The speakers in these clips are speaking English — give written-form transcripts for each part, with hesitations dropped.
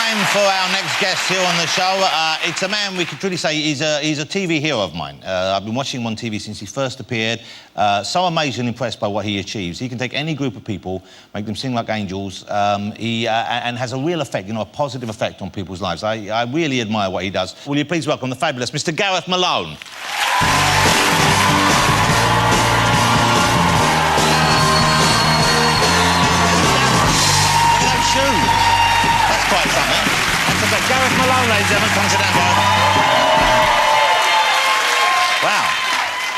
time for our next guest here on the show. It's a man we could truly say he's a TV hero of mine. I've been watching him on TV since he first appeared. So amazed and impressed by what he achieves. He can take any group of people, make them sing like angels. And has a real effect, you know, a positive effect on people's lives. I really admire what he does. Will you please welcome the fabulous Mr. Gareth Malone? That's quite something. That's okay. Gareth Malone, ladies and gentlemen, come sit down, Gareth. Wow.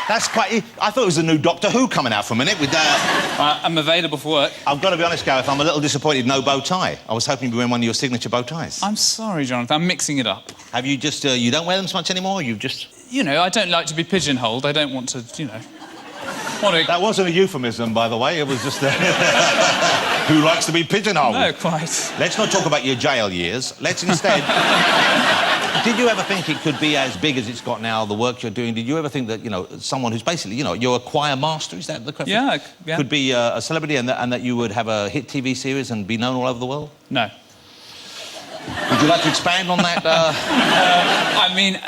That's quite... I thought it was a new Doctor Who coming out for a minute with... I'm available for work. I've got to be honest, Gareth, I'm a little disappointed no bow tie. I was hoping you'd be wearing one of your signature bow ties. I'm sorry, Jonathan, I'm mixing it up. Have you just... you don't wear them so much anymore? You've just... You know, I don't like to be pigeonholed. I don't want to, you know... That wasn't a euphemism, by the way. It was just... Who likes to be pigeonholed? No, quite. Let's not talk about your jail years. Let's instead... Did you ever think it could be as big as it's got now, the work you're doing? Did you ever think that, you know, someone who's basically, you know, you're a choir master, is that the correct? Yeah. Could be a celebrity and that you would have a hit TV series and be known all over the world? No. Would you like to expand on that? I mean...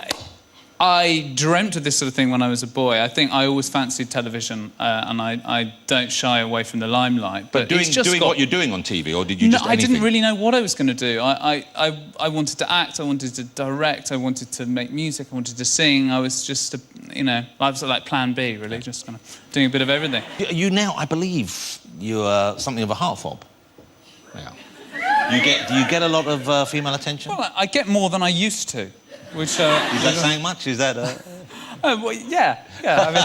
I dreamt of this sort of thing when I was a boy. I think I always fancied television, and I don't shy away from the limelight. But doing what you're doing on TV, or did you just I didn't really know what I was going to do. I wanted to act, I wanted to direct, I wanted to make music, I wanted to sing. I was just, you know, I was like Plan B, really, just kind of doing a bit of everything. You now, I believe, you're something of a heartthrob. Yeah. Do you get a lot of female attention? Well, I get more than I used to. Which, is that saying much? Is that... well, yeah. I mean...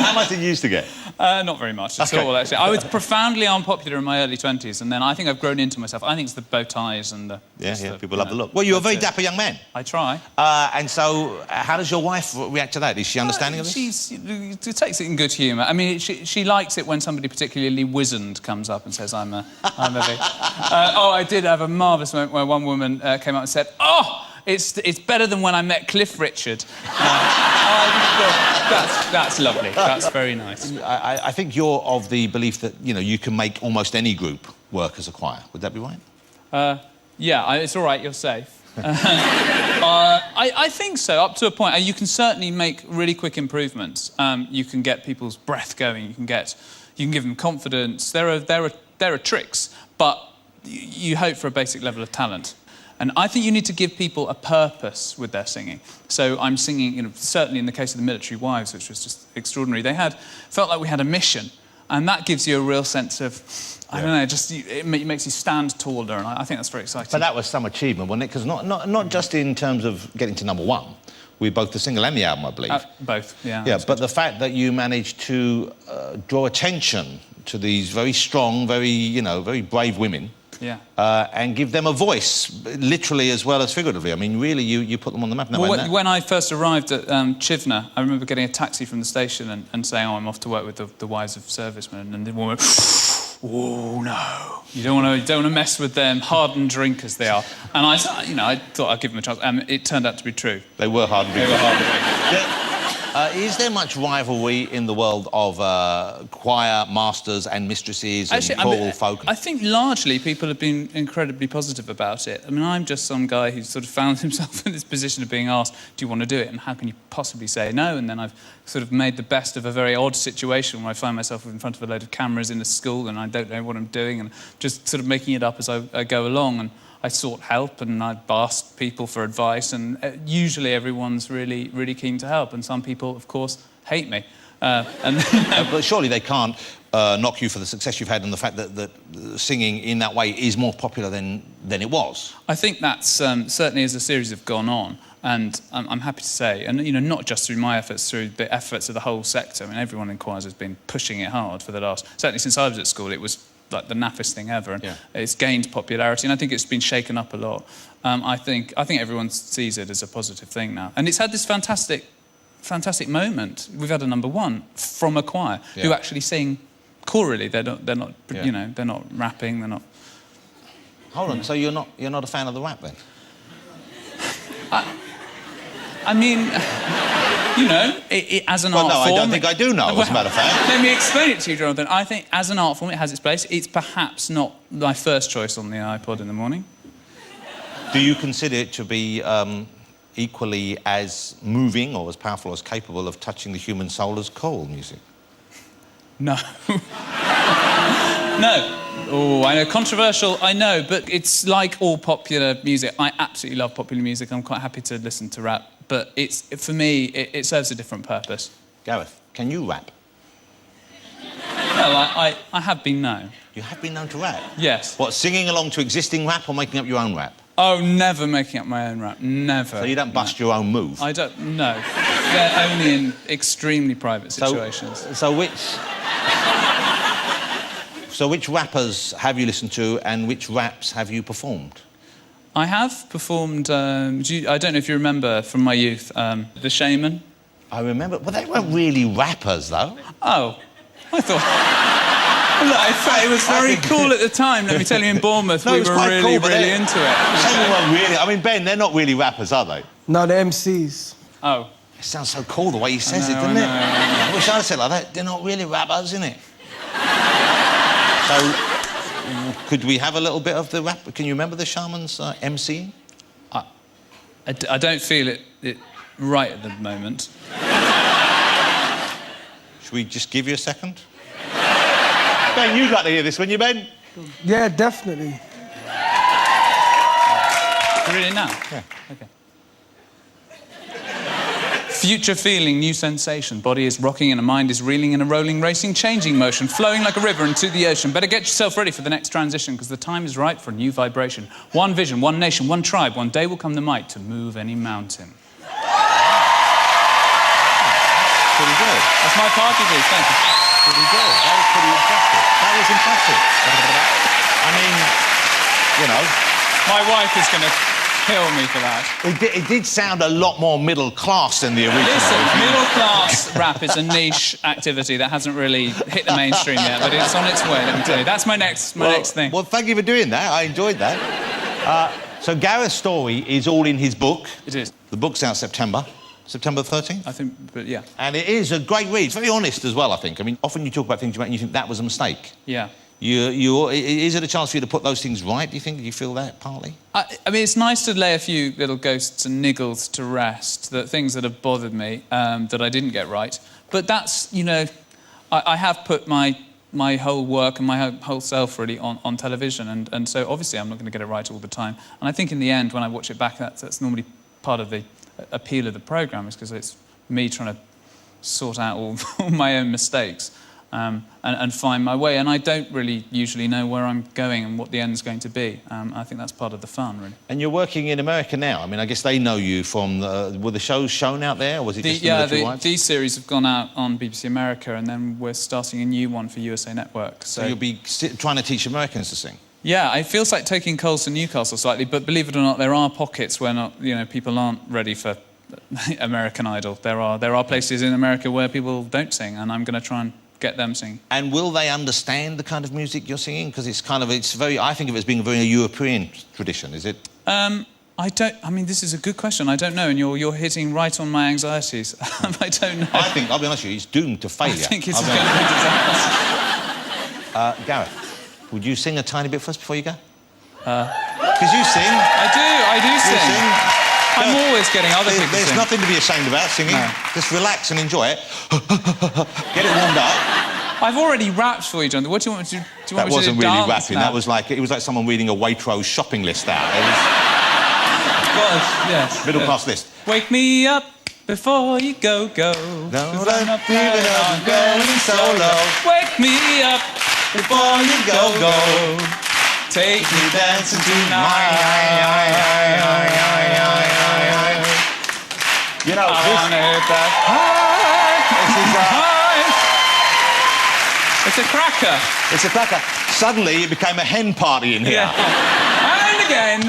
How much did you used to get? Not very much at all, actually. I was profoundly unpopular in my early 20s, and then I think I've grown into myself. I think it's the bow ties and the... Yeah, people love the look. Well, you're a very dapper young man. I try. And so, how does your wife react to that? Is she understanding of this? She takes it in good humour. I mean, she likes it when somebody particularly wizened comes up and says, I'm a big... I did have a marvellous moment where one woman came up and said, "Oh! It's better than when I met Cliff Richard." That's lovely. That's very nice. I think you're of the belief that, you know, you can make almost any group work as a choir. Would that be right? Yeah, it's all right, you're safe. I think so, up to a point. You can certainly make really quick improvements. You can get people's breath going. You can give them confidence. There are tricks, but you hope for a basic level of talent. And I think you need to give people a purpose with their singing. So I'm singing, you know, certainly in the case of the Military Wives, which was just extraordinary, felt like we had a mission. And that gives you a real sense of, I don't know, it makes you stand taller, and I think that's very exciting. But that was some achievement, wasn't it? Because not just in terms of getting to #1, with both the single and the album, I believe. Both, yeah. Yeah, but the fact that you managed to draw attention to these very strong, very brave women, yeah. And give them a voice, literally as well as figuratively. I mean, really, you put them on the map. When I first arrived at Chivner, I remember getting a taxi from the station and saying, "Oh, I'm off to work with the wives of servicemen," and the woman went, "Oh no, you don't want to mess with them, hardened drinkers they are." And I thought I'd give them a chance, and it turned out to be true. They were hardened drinkers. Is there much rivalry in the world of choir masters and mistresses and choral folk? I think largely people have been incredibly positive about it. I mean, I'm just some guy who sort of found himself in this position of being asked, "Do you want to do it? And how can you possibly say no?" And then I've sort of made the best of a very odd situation where I find myself in front of a load of cameras in a school and I don't know what I'm doing and just sort of making it up as I go along. And I sought help and I asked people for advice, and usually everyone's really, really keen to help. And some people, of course, hate me. But surely they can't knock you for the success you've had and the fact that singing in that way is more popular than it was. I think that's certainly as the series have gone on. And I'm happy to say, and you know, not just through my efforts, through the efforts of the whole sector. I mean, everyone in choirs has been pushing it hard for the last... Certainly since I was at school, it was like the naffest thing ever, and it's gained popularity, and I think it's been shaken up a lot. I think everyone sees it as a positive thing now, and it's had this fantastic moment. We've had a #1 from a choir who actually sing chorally. They're not you know, they're not rapping. They're not. Hold on. So you're not a fan of the rap then? I mean, you know, as an art form... I don't think I do know, as a matter of fact. Let me explain it to you, Jonathan. I think as an art form, it has its place. It's perhaps not my first choice on the iPod in the morning. Do you consider it to be equally as moving or as powerful, as capable of touching the human soul as choral music? No. No. Oh, I know, controversial, I know, but it's like all popular music. I absolutely love popular music. I'm quite happy to listen to rap, but for me, it serves a different purpose. Gareth, can you rap? Well, I have been known. You have been known to rap? Yes. What, singing along to existing rap or making up your own rap? Oh, never making up my own rap, never. So you don't bust your own move? I don't, no. They're only in extremely private situations. So which rappers have you listened to and which raps have you performed? I have performed, I don't know if you remember from my youth, The Shaman. I remember, well, they weren't really rappers, though. Oh, I thought... Look, I thought it was very cool at the time. Let me tell you, in Bournemouth, we were really, really into it. Shaman weren't really... I mean, Ben, they're not really rappers, are they? No, they're MCs. Oh. It sounds so cool the way he says it, doesn't it? I wish I'd said like that. They're not really rappers, innit? So, could we have a little bit of the rap? Can you remember the Shaman's MCing? I don't feel it right at the moment. Should we just give you a second? Ben, you'd like to hear this, wouldn't you, Ben? Yeah, definitely. Really now? Yeah. Okay. Future feeling, new sensation. Body is rocking and a mind is reeling in a rolling, racing, changing motion, flowing like a river into the ocean. Better get yourself ready for the next transition, because the time is right for a new vibration. One vision, one nation, one tribe. One day will come the might to move any mountain. Pretty good. That's my party do, thank you. Pretty good. That was pretty impressive. That was impressive. I mean, you know... My wife is going to kill me for that. It did sound a lot more middle class than the original. Listen, middle class rap is a niche activity that hasn't really hit the mainstream yet, but it's on its way, let me tell you. That's my next thing. Well, thank you for doing that. I enjoyed that. So Gareth's story is all in his book. It is. The book's out September 13th? I think, but yeah. And it is a great read. It's very honest as well, I think. I mean, often you talk about things you make and you think that was a mistake. Yeah. Is it a chance for you to put those things right, do you think? Do you feel that, partly? I mean, it's nice to lay a few little ghosts and niggles to rest, things that have bothered me, that I didn't get right. But that's, you know, I have put my whole work and my whole self, really, on television, and so, obviously, I'm not going to get it right all the time. And I think, in the end, when I watch it back, that's normally part of the appeal of the programme, is because it's me trying to sort out all my own mistakes. And find my way, and I don't really usually know where I'm going and what the end's going to be. I think that's part of the fun, really. And you're working in America now. I mean, I guess they know you from were the shows shown out there, or was it just these series have gone out on BBC America, and then we're starting a new one for USA Network. So you'll be trying to teach Americans to sing? Yeah, it feels like taking Coles to Newcastle slightly, but believe it or not, there are pockets where people aren't ready for American Idol. There are places in America where people don't sing, and I'm going to try and get them singing. And will they understand the kind of music you're singing? Because I think of it as being a very European tradition, is it? I mean, this is a good question. I don't know, and you're hitting right on my anxieties. I don't know. I think, I'll be honest with you, it's doomed to failure. I think it's going to be disaster. Gareth, would you sing a tiny bit for us before you go? Because you sing. I do sing. I'm always getting other people to sing. There's nothing to be ashamed about singing. No. Just relax and enjoy it. Get it warmed up. I've already rapped for you, John. What do you want me to do? That wasn't really rapping. That was like, it was like someone reading a Waitrose shopping list out. It was... yes. Middle class list. Wake me up before you go. Don't I'm not giving up, I'm going solo. Wake me up before you go. Take me dancing tonight. You know, it's a cracker. It's a cracker. Suddenly, it became a hen party in here. Yeah. And again.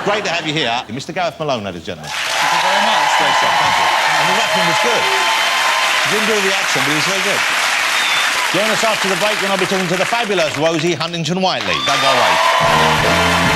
Great to have you here. Mr. Gareth Malone, ladies and gentlemen. Thank you very much. Great stuff, thank you. And the rapping was good. He didn't do the accent, but he was very good. Join us after the break when I'll be talking to the fabulous Rosie Huntington-Whitely. Don't go away.